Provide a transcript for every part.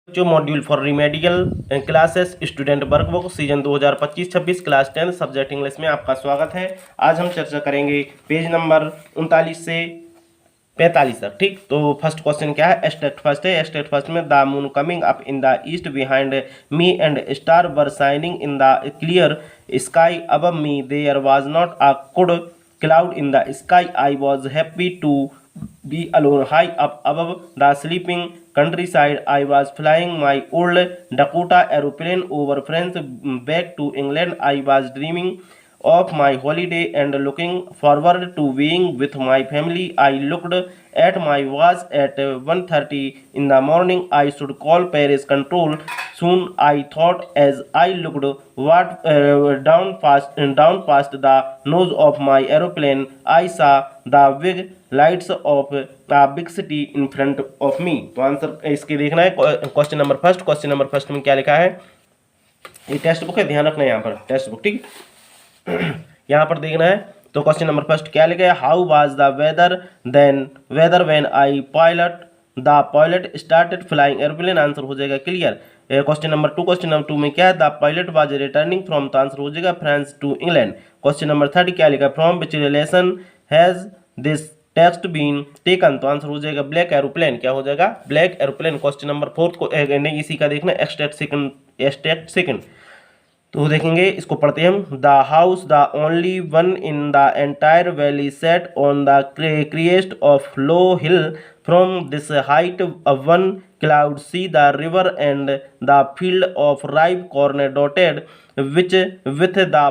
जो module for remedial classes student workbook season 2025-26 class 10 subject English में आपका स्वागत है। आज हम चर्चा करेंगे पेज नंबर 39 से 45 तक। ठीक, तो फर्स्ट क्वेश्चन क्या है? एक्सट्रैक्ट फर्स्ट है। एक्सट्रैक्ट फर्स्ट में the moon coming up in the east behind me and star were shining in the clear sky above me there was not a could cloud in the sky. I was happy to be alone high up above the sleeping countryside. I was flying my old Dakota aeroplane over France back to England. I was dreaming of my holiday and looking forward to being with my family. I looked at my watch at 1:30 in the morning. I should call Paris control soon. I thought as I looked down past the nose of my aeroplane. I saw the big lights of the big city in front of me. तो answer इसके देखना है। Question number first में क्या लिखा है? ये text book है, ध्यान रखना है यहाँ पर टेक्स्ट बुक। ठीक, यहाँ पर देखना है। तो क्वेश्चन नंबर फर्स्ट क्या लिखा है? How was the weather when I pilot started flying aeroplane. Answer हो जाएगा क्लियर। क्वेश्चन नंबर टू में क्या है? The pilot was returning from. तो आंसर हो जाएगा France to England. Question number third क्या लिखा है? From which relation has this text been taken. तो आंसर हो जाएगा ब्लैक एरोप्लेन। क्या हो जाएगा? Black aeroplane. Question number fourth को नहीं, इसी का देखना एक्सट्रैक्ट सेकंड। तो देखेंगे, इसको पढ़ते हैं हम। The house the only one in the entire valley set on the crest of low hill from this height one could see the river and the field of ripe corn dotted which with the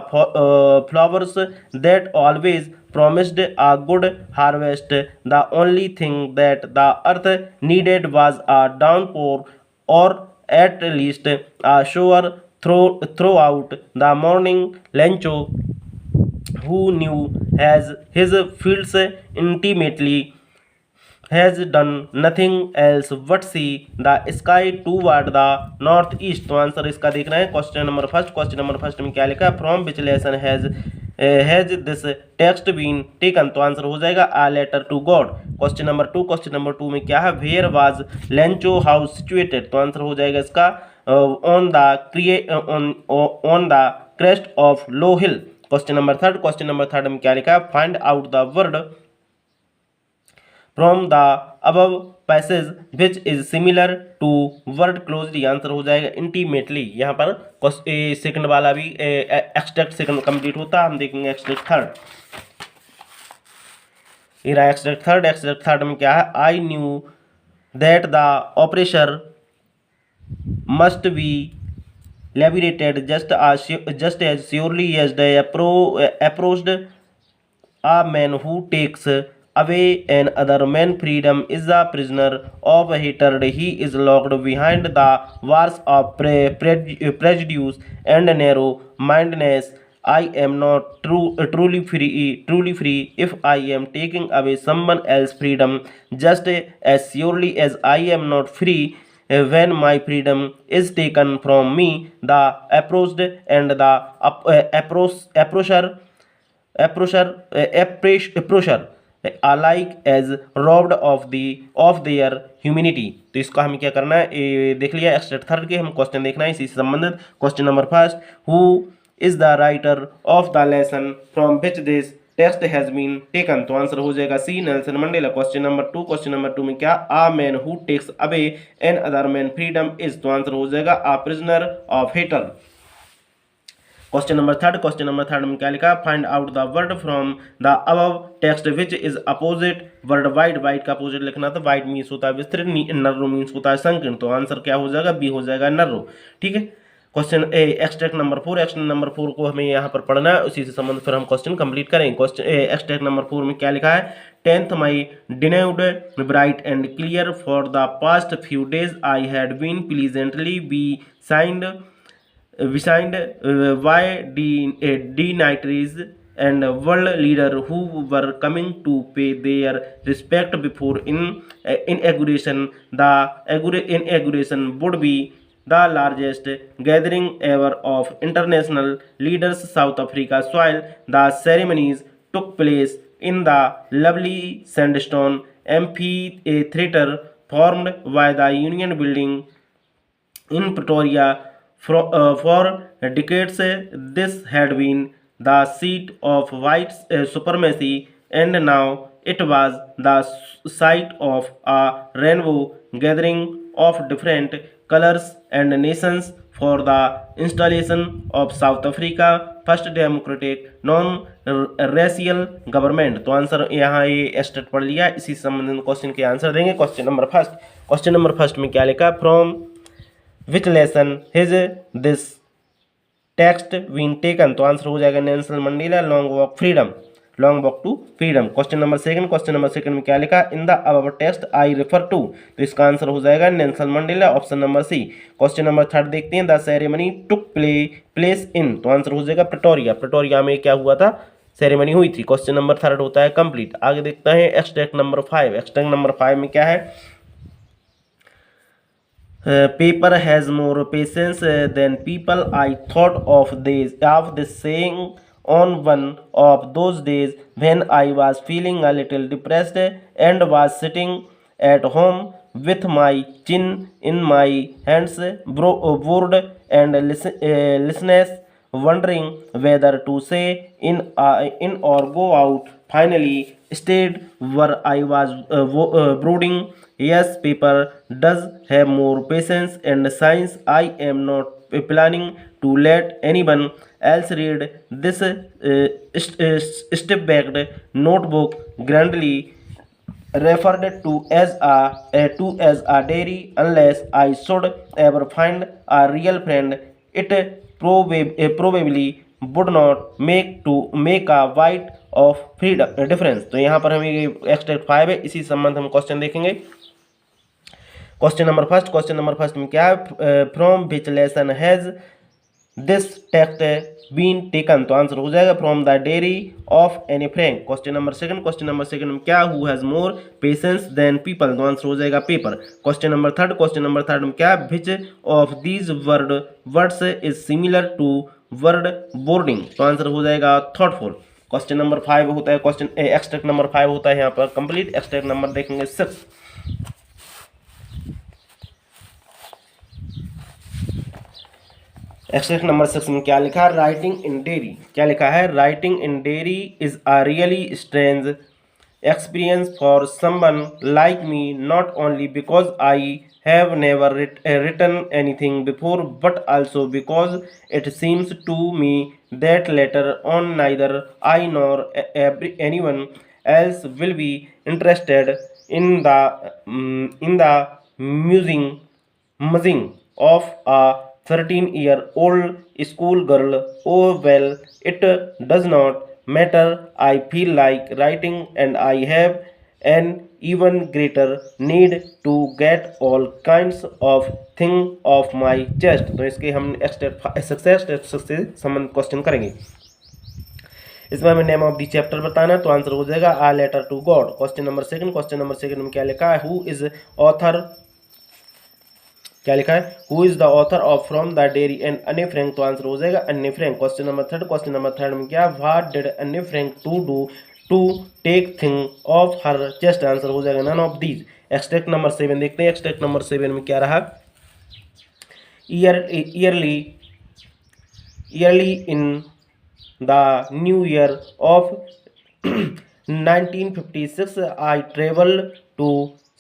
flowers that always promised a good harvest. The only thing that the earth needed was a downpour, or at least a shower throughout the morning. Lencho, who knew his fields intimately, has done nothing else but see the sky toward the northeast. तो answer इसका देखना है। Question number first में क्या लिखा है? From which lesson has this text been taken. तो answer हो जाएगा a letter to God. Question number two में क्या है? Where was Lencho house situated. तो आंसर हो जाएगा इसका on the crest of low hill. Question number third में क्या लिखा है? Find out the word from the above passage which is similar to word closely. Answer हो जाएगा इंटीमेटली। यहाँ पर सेकंड वाला भी एक्सट्रैक्ट सेकंड कंप्लीट होता है। हम देखेंगे एक्सट्रैक्ट थर्ड। एक्सट्रैक्ट थर्ड में क्या है? I knew that the operation must be laberated just as surely as they approached a man who takes away another man. Freedom is a prisoner of hatred. He is locked behind the walls of prejudice and narrow mindedness. I am not truly free if I am taking away someone else's freedom, just as surely as I am not free when my freedom is taken from me. The approached and the approacher alike as robbed of their humanity. तो इसको हमें क्या करना है? देख लिया extract third के। हम क्वेश्चन देखना है इसी से संबंधित। Question number first, who is the writer of the lesson from which this text has been taken. तो आंसर हो जाएगा C, Nelson Mandela. Question number two में क्या? A man who takes away another man freedom is. तो answer हो जाएगा a prisoner of hatred. Question number third में क्या लिखा? Find out the word from the above text which is opposite word wide. Wide का opposite लिखना था। Wide means होता है विस्तृत, नर्रो मीन्स होता है संकीर्ण। तो आंसर क्या हो जाएगा? बी हो जाएगा नर्रो। ठीक है। क्वेश्चन एक्सट्रैक्ट नंबर फोर को हमें यहाँ पर पढ़ना है, उसी से संबंध फिर हम क्वेश्चन कंप्लीट करेंगे। क्वेश्चन एक्सट्रैक्ट नंबर 4 में क्या लिखा है? 10th May denoued bright and clear. For the past few days I had been pleasantly beside by dignitaries and world leaders who were coming to pay their respect before inauguration. The inauguration would be the largest gathering ever of international leaders South Africa soil. The ceremonies took place in the lovely sandstone amphitheater formed by the Union Building In Pretoria, for decades, this had been the seat of white supremacy, and now it was the site of a rainbow gathering of different colors and nations for the installation of South Africa first democratic non racial government. तो answer यहाँ ये state पढ़ लिया। इसी संबंधित question के answer देंगे। Question number first में क्या लिखा, from which lesson his this text been taken. तो आंसर हो जाएगा Nelson Mandela long walk to freedom. Question number second में क्या लिखा, in the above text I refer to. तो इसका आंसर हो जाएगा Nelson Mandela, option number C. Question number third देखते हैं, the ceremony took place in. तो आंसर हो जाएगा प्रिटोरिया में क्या हुआ था, सेरेमनी हुई थी। क्वेश्चन नंबर थर्ड होता है कंप्लीट। आगे देखते हैं एक्सट्रैक्ट नंबर 5 में क्या है, paper has more patience than people. I thought of this saying on one of those days when I was feeling a little depressed and was sitting at home with my chin in my hands, bored and listeners, wondering whether to say in or go out. Finally stayed where I was brooding. Yes, paper does have more patience and science. I am not planning to let anyone else read this step-backed notebook grandly referred to as a diary unless I should ever find a real friend. It probably would not make a white of freedom difference. तो यहाँ पर हमें extract 5 है, इसी संबंध हम question देखेंगे। Question number first में क्या है, from which lesson has this text been taken. तो आंसर हो जाएगा from the diary of Anne Frank. Question number second में क्या, who has more patience than people. तो आंसर हो जाएगा पेपर। क्वेश्चन नंबर थर्ड में क्या, which of these words is similar to word boarding. तो आंसर हो जाएगा थॉटफुल। क्वेश्चन नंबर 5 होता है, एक्सट्रैक्ट नंबर 5 होता है यहाँ पर कंप्लीट। एक्सट्रैक्ट नंबर देखेंगे 6। एक्सट्रैक्ट नंबर 6 में क्या लिखा, राइटिंग इन डेयरी। क्या लिखा है, writing in dairy is a really strange experience for someone like me, not only because I have never written anything before, but also because it seems to me that later on neither I nor anyone else will be interested in the muzzing of a 13-year-old schoolgirl. Oh well, it does not matter. I feel like writing and I have an even greater need to get all kinds of things off my chest। तो इसके हम success से संबंधित question करेंगे। इसमें हमें name of the chapter बताना, तो आंसर हो जाएगा a letter to God. Question number second में क्या लिखा है, हु इज ऑथर। क्या लिखा है, who is the author of from the diary and Anne Frank. तो आंसर हो जाएगा Anne Frank. Question number third में क्या, what did Anne Frank to do to take thing off her chest. Answer हो जाएगा none of these. Extract number 7 देखते हैं। Extract number 7 में क्या रहा, early in the new year of 1956 I travel to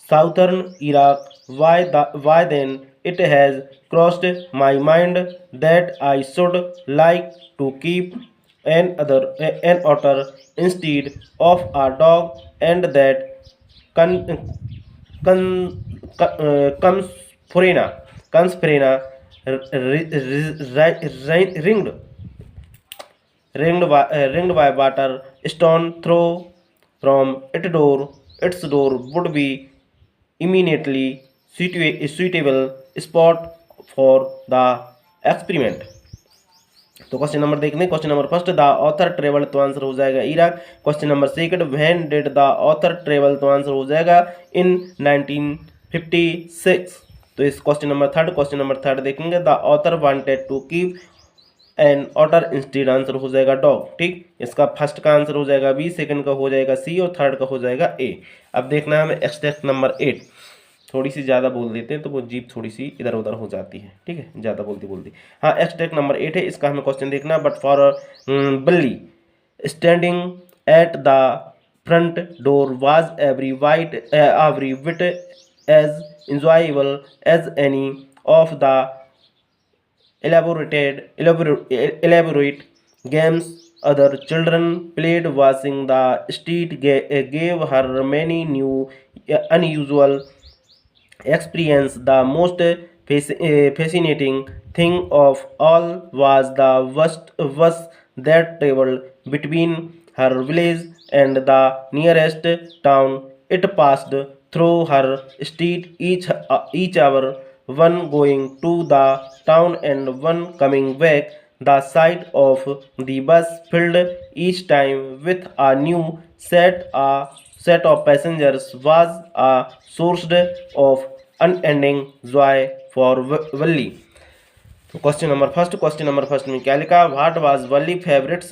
southern Iraq. Why then it has crossed my mind that I should like to keep an otter instead of a dog, and that Conspirana ringed by water stone throw from its door would be immediately suitable spot for the experiment। तो question number देखते हैं। Question number first, the author travel. तो answer हो जाएगा Iraq. Question number second, when did the author travel. तो answer हो जाएगा in 1956। तो इस क्वेश्चन नंबर थर्ड देखेंगे, the author wanted to keep an otter instead. Answer हो जाएगा डॉग। ठीक, इसका फर्स्ट का आंसर हो जाएगा बी, सेकंड का हो जाएगा सी और थर्ड का हो जाएगा ए। अब देखना है हमें एक्सट्रैक्ट नंबर 8। थोड़ी सी ज़्यादा बोल देते हैं तो वो जीभ थोड़ी सी इधर उधर हो जाती है, ठीक है, ज़्यादा बोलती बोलती। हाँ, एक्सट्रैक्ट नंबर 8 है, इसका हमें क्वेश्चन देखना। But for Valli standing at the front door was every bit as enjoyable as any of the elaborate games other children played. Watching the street gave her many new unusual experience. The most fascinating thing of all was the bus that traveled between her village and the nearest town. It passed through her street each hour, one going to the town and one coming back. The sight of the bus filled each time with a new set of passengers was a source of unending joy for Valli. तो question number first में क्या लिखा? What was Valli favourites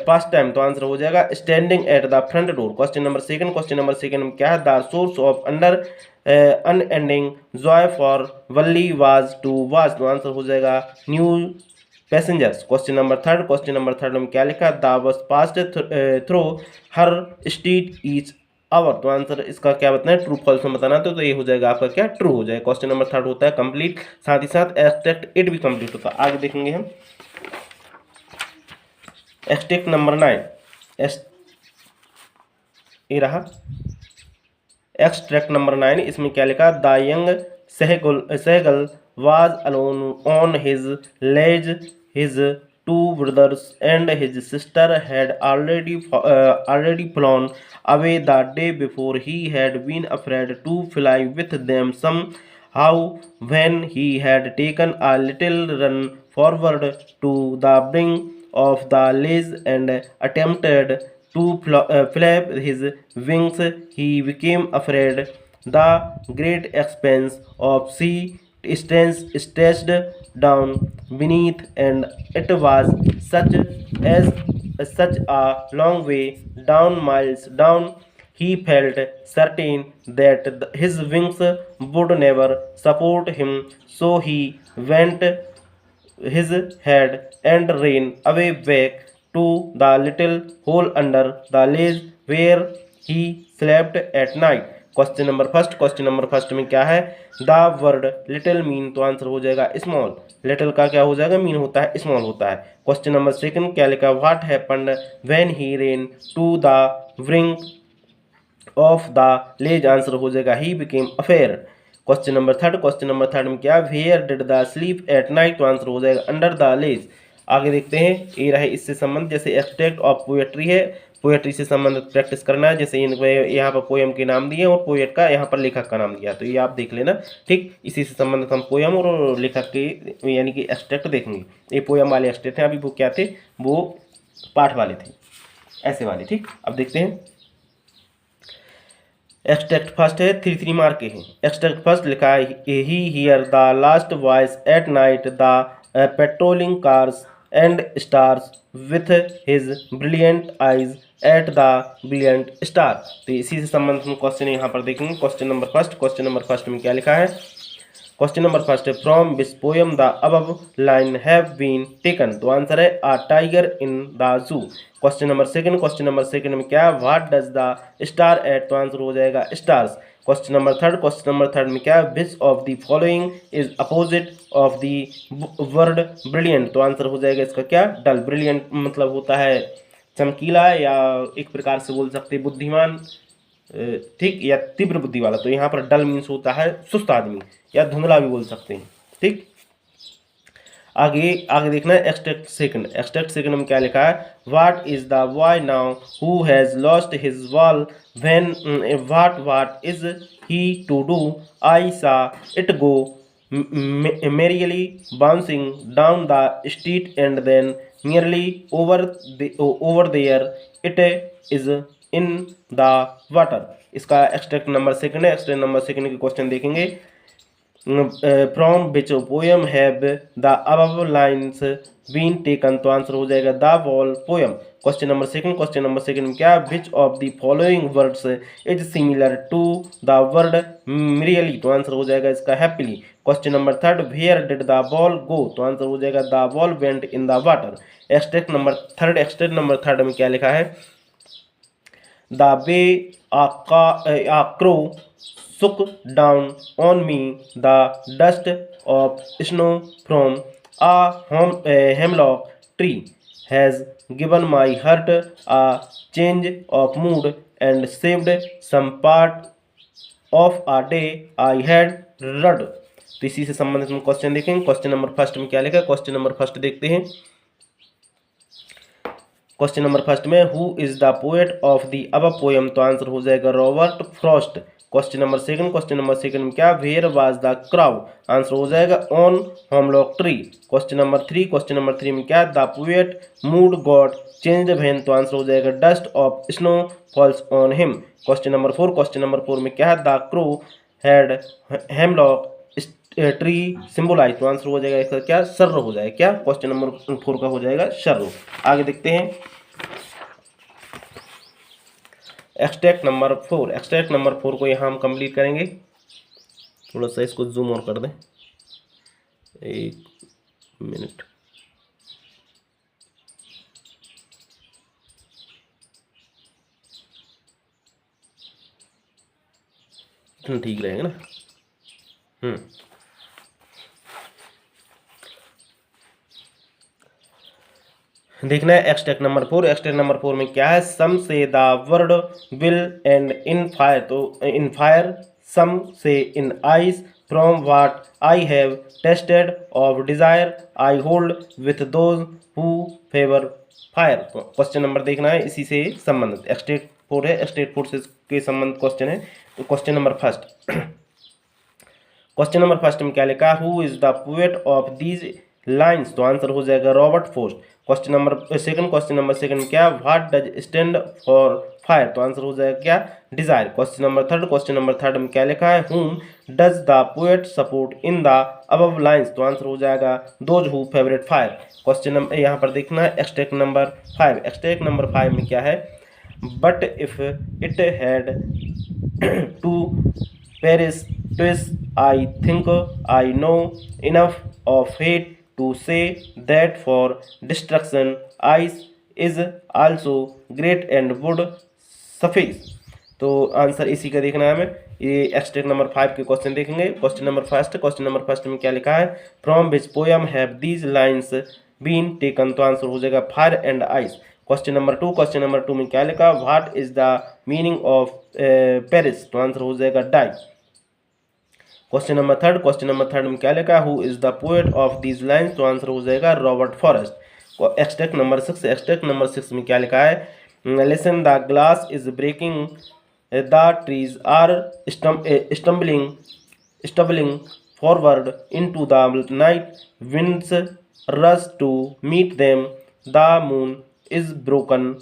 past time? तो answer हो जाएगा standing at the front door. Question number second में क्या है? The source of under unending joy for Valli was to watch. तो आंसर हो जाएगा new passengers. Question number third में क्या लिखा? The bus passed through her street each hour. तो आंसर इसका क्या बताना है? ट्रू फॉल्स में बताना। तो ये हो जाएगा आपका क्या? ट्रू हो जाएगा। क्वेश्चन नंबर थर्ड होता है कंप्लीट, साथ ही साथ एक्सट्रैक्ट इट भी कंप्लीट होता है। आगे देखेंगे हम एक्सट्रैक्ट नंबर 9। ये रहा एक्सट्रैक्ट नंबर 9। इसमें क्या लिखा? The young seagull was alone on his ledge. His two brothers and his sister had already flown away the day before. He had been afraid to fly with them. Somehow, when he had taken a little run forward to the brink of the ledge and attempted to flap his wings, he became afraid. The great expanse of sea stretched down beneath, and it was such a long way down, miles down. He felt certain that his wings would never support him, so he went his head and ran away back to the little hole under the ledge where he slept at night. Question number first में क्या है? The word little mean. तो answer हो जाएगा small. Little का क्या हो जाएगा? मीन होता है, स्मॉल होता है। क्वेश्चन नंबर सेकंड क्या लिखा? What happened when he ran to the brink of the ledge. Answer हो जाएगा he became afraid. Question number third में क्या? Where did the sleep at night. तो आंसर हो जाएगा अंडर द लेज। आगे देखते हैं, ये रहे इससे संबंध। जैसे एक्सट्रैक्ट ऑफ पोएट्री है, पोएट्री से संबंधित प्रैक्टिस करना है। जैसे यहाँ पर पोएम के नाम दिए और पोएट का यहाँ पर लेखक का नाम दिया, तो ये आप देख लेना, ठीक। इसी से संबंधित हम पोएम और लेखक के यानी कि एक्सट्रैक्ट देखेंगे। ये पोएम वाले एक्सट्रैक्ट हैं, अभी वो क्या थे? वो पाठ वाले थे, ऐसे वाले, ठीक। अब देखते हैं एक्सट्रैक्ट फर्स्ट है, 3 मार्क के हैं। एक्सट्रैक्ट फर्स्ट लिखा है he hear the last voice at night the patrolling cars and stars with his brilliant eyes at the brilliant star. तो इसी से संबंधित हम क्वेश्चन यहाँ पर देखेंगे। क्वेश्चन नंबर फर्स्ट में क्या लिखा है? क्वेश्चन नंबर फर्स्ट है from which poem the above line have been taken. तो आंसर है a tiger in the zoo. Question number second में क्या? What does the star at. तो आंसर हो जाएगा स्टार्स। क्वेश्चन नंबर थर्ड में क्या? Which of the following is opposite of the word brilliant. तो आंसर हो जाएगा इसका क्या? डल। ब्रिलियंट मतलब होता है चमकीला, या एक प्रकार से बोल सकते बुद्धिमान, ठीक, या तीव्र बुद्धि वाला। तो यहाँ पर डल मीन्स होता है सुस्त आदमी, या धुंधला भी बोल सकते हैं, ठीक। आगे देखना है एक्सट्रैक्ट सेकंड में क्या लिखा है? What is the boy now who has lost his ball when what is he to do? I saw it go merrily bouncing down the street and then nearly over there it is in the water। इसका extract number second है। Extract number second के question देखेंगे। From which poem have the above lines been taken, तो answer हो जाएगा the ball poem. Question number second में क्या, which of the following words is similar to the word really, तो answer हो जाएगा इसका happily. Question number third, where did the ball go, तो आंसर हो जाएगा the ball went in the water. Extract number third में क्या लिखा है, the way a crow shook down on me the dust of snow from a hemlock tree has given my heart a change of mood and saved some part of a day I had read। तो इसी से संबंधित हम question देखेंगे। Question number first में क्या लिखा है, क्वेश्चन नंबर फर्स्ट देखते हैं। क्वेश्चन नंबर फर्स्ट में who is the poet of the above poem, तो आंसर हो जाएगा Robert Frost. Question number second में क्या, where was the crow, answer हो जाएगा on hemlock tree. Question number three में क्या, the poet mood got changed when, तो आंसर हो जाएगा dust of snow falls on him. Question number four में क्या है, the crow had hemlock tree symbolize, तो आंसर हो जाएगा इसका क्या, सर्र हो जाएगा क्या, क्वेश्चन नंबर 4 का हो जाएगा सर्र। आगे देखते हैं एक्सट्रैक्ट नंबर 4 को यहाँ हम कंप्लीट करेंगे। थोड़ा सा इसको जूम और कर दें, 1 मिनट। इतना ठीक रहेगा ना। देखना है एक्सट्रैक्ट नंबर 4 में क्या है, some say the world will end in fire, तो in fire, some say in ice, from what I have tasted of desire I hold with those who favour fire. Question number देखना है इसी से संबंधित, extract 4 से के संबंधित question है। तो क्वेश्चन नंबर फर्स्ट में क्या लिखा, who is the poet of these lines, तो आंसर हो जाएगा Robert Frost. Question number second क्या, what does stand for fire, तो आंसर हो जाएगा क्या, डिजायर। क्वेश्चन नंबर थर्ड में क्या लिखा है, हुम does the poet support in the above lines, तो आंसर हो जाएगा those who favourite fire. Question number यहाँ पर देखना है एक्सट्रैक्ट नंबर 5 में क्या है, but if it had to perish twice I think I know enough of hate to say that for destruction ice is also great and would suffice। तो answer इसी का देखना है हमें। ये एक्सट्रैक्ट नंबर 5 के क्वेश्चन देखेंगे। क्वेश्चन नंबर फर्स्ट में क्या लिखा है, from which poem have these lines been taken, तो आंसर हो जाएगा fire and ice. Question number 2 में क्या लिखा, what is the meaning of perish, तो आंसर हो जाएगा डाई। क्वेश्चन नंबर थर्ड में क्या लिखा, who is the poet of these lines, तो आंसर हो जाएगा रॉबर्ट फॉरेस्ट। एक्सट्रैक्ट नंबर 6 में क्या लिखा है, listen the glass is breaking the trees are stumbling forward into the night winds rush to meet them, the moon is broken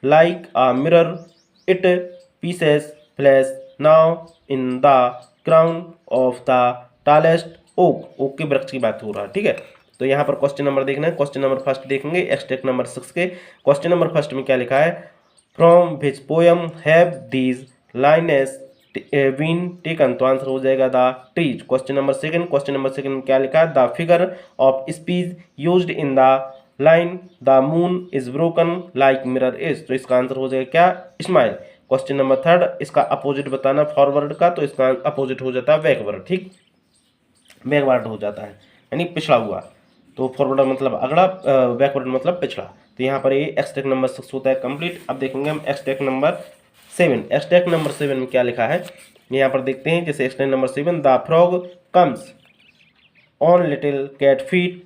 like a mirror, its pieces flash now in the crown of the tallest oak के वृक्ष की बात हो रहा है, ठीक है। तो यहाँ पर क्वेश्चन नंबर देखना है, क्वेश्चन नंबर फर्स्ट देखेंगे एक्सट्रैक्ट नंबर 6 के। क्वेश्चन नंबर फर्स्ट में क्या लिखा है, from which poem have these lines been taken, तो आंसर हो जाएगा the trees. Question number second में क्या लिखा है, the figure of speech used in the line the moon is broken like mirror is, तो इसका आंसर हो जाएगा क्या, स्माइल। क्वेश्चन नंबर थर्ड, इसका अपोजिट बताना फॉरवर्ड का, तो इसका अपोजिट हो जाता है बैकवर्ड, ठीक, बैकवर्ड हो जाता है यानी पिछड़ा हुआ। तो फॉरवर्ड मतलब अगला, बैकवर्ड मतलब पिछड़ा। तो यहाँ पर ये एक्सट्रैक्ट नंबर 6 होता है कंप्लीट। अब देखेंगे हम एक्सट्रैक्ट नंबर 7 में क्या लिखा है, यहाँ पर देखते हैं। जैसे extract number 7, the fog comes on little cat feet,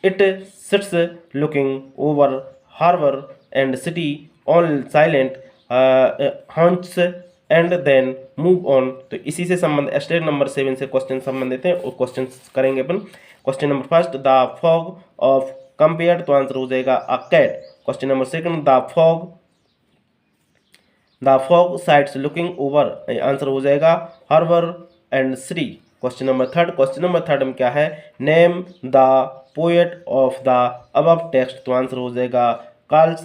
it sits looking over harbour and city on silent haunches and then move on. तो इसी से संबंध एक्सट्रैक्ट नंबर 7 से क्वेश्चन संबंधित हैं और क्वेश्चन करेंगे अपन। Question number first, the fog of compared, तो आंसर हो जाएगा a cat. Question number second, the fog sides looking over, answer हो जाएगा harbour and city. Question number third में क्या है, name the poet of the above text, तो answer हो जाएगा कार्ल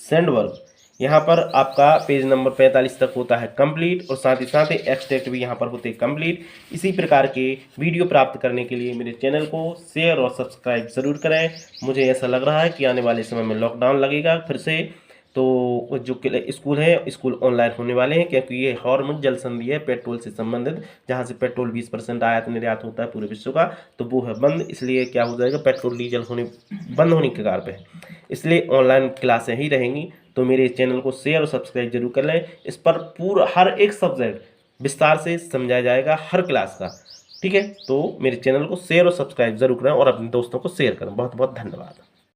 सैंडबर्ग। यहाँ पर आपका पेज नंबर 45 तक होता है कंप्लीट और साथ ही एक्सट्रैक्ट भी यहाँ पर होते हैं कंप्लीट। इसी प्रकार के वीडियो प्राप्त करने के लिए मेरे चैनल को शेयर और सब्सक्राइब ज़रूर करें। मुझे ऐसा लग रहा है कि आने वाले समय में लॉकडाउन लगेगा फिर से, तो जो स्कूल है स्कूल ऑनलाइन होने वाले हैं, क्योंकि ये हॉर्मुज जल संधि है पेट्रोल से संबंधित, जहाँ से पेट्रोल 20% आयात निर्यात होता है पूरे विश्व का, तो वो है बंद। इसलिए क्या हो जाएगा, पेट्रोल डीजल बंद होने के कगार पे है, इसलिए ऑनलाइन क्लासें ही रहेंगी। तो मेरे चैनल को शेयर और सब्सक्राइब जरूर कर लें। इस पर पूरा हर एक सब्जेक्ट विस्तार से समझाया जाएगा हर क्लास का, ठीक है। तो मेरे चैनल को शेयर और सब्सक्राइब जरूर करें और अपने दोस्तों को शेयर करें। बहुत बहुत धन्यवाद।